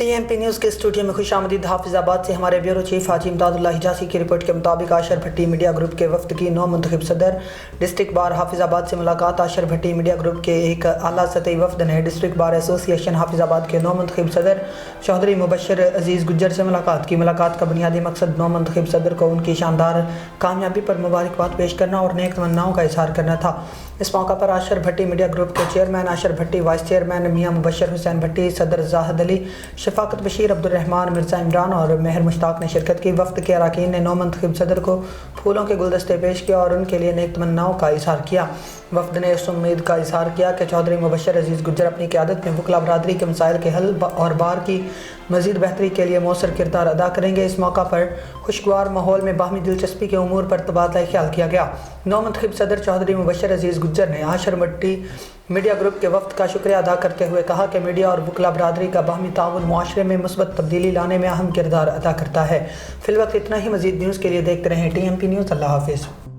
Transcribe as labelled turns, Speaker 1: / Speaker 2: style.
Speaker 1: T M P news کے studio میں خوش آمدید۔ حافظ آباد سے ہمارے بیورو چیف حاجی امداد اللہ حجازی کی رپورٹ کے مطابق عاشر بھٹی میڈیا گروپ کے وفد کی نو منتخب صدر ڈسٹرکٹ بار حافظ آباد سے ملاقات۔ عاشر بھٹی میڈیا گروپ کے ایک اعلیٰ سطحی وفد نے ڈسٹرکٹ بار ایسوسی ایشن حافظ آباد کے نو منتخب صدر چودھری مبشر عزیز گجر سے ملاقات کی۔ ملاقات کا بنیادی مقصد نو منتخب صدر کو ان کی شاندار کامیابی پر مبارکباد پیش کرنا اور نیک تمناؤں کا اظہار کرنا تھا۔ اس موقع پر عاشر بھٹی میڈیا گروپ کے چیئرمین عاشر بھٹی، وائس چیئرمین میاں مبشر حسین بھٹی، صدر زاہد علی، شفاقت بشیر، عبدالرحمان، مرزا عمران اور مہر مشتاق نے شرکت کی۔ وفد کے اراکین نے نو منتخب صدر کو پھولوں کے گلدستے پیش کیا اور ان کے لیے نیک تمناؤں کا اظہار کیا۔ وفد نے اس امید کا اظہار کیا کہ چودھری مبشر عزیز گجر اپنی قیادت میں وکلا برادری کے مسائل کے حل اور بار کی مزید بہتری کے لیے مؤثر کردار ادا کریں گے۔ اس موقع پر خوشگوار ماحول میں باہمی دلچسپی کے امور پر تبادلہ خیال کیا گیا۔ نو منتخب صدر چودھری مبشر عزیز گجر نے عاشر بھٹی میڈیا گروپ کے وفد کا شکریہ ادا کرتے ہوئے کہا کہ میڈیا اور وکلا برادری کا باہمی تعاون معاشرے میں مثبت تبدیلی لانے میں اہم کردار ادا کرتا ہے۔ فی الوقت اتنا ہی۔ مزید نیوز کے لیے دیکھتے رہیں ٹی ایم پی نیوز۔ اللہ حافظ۔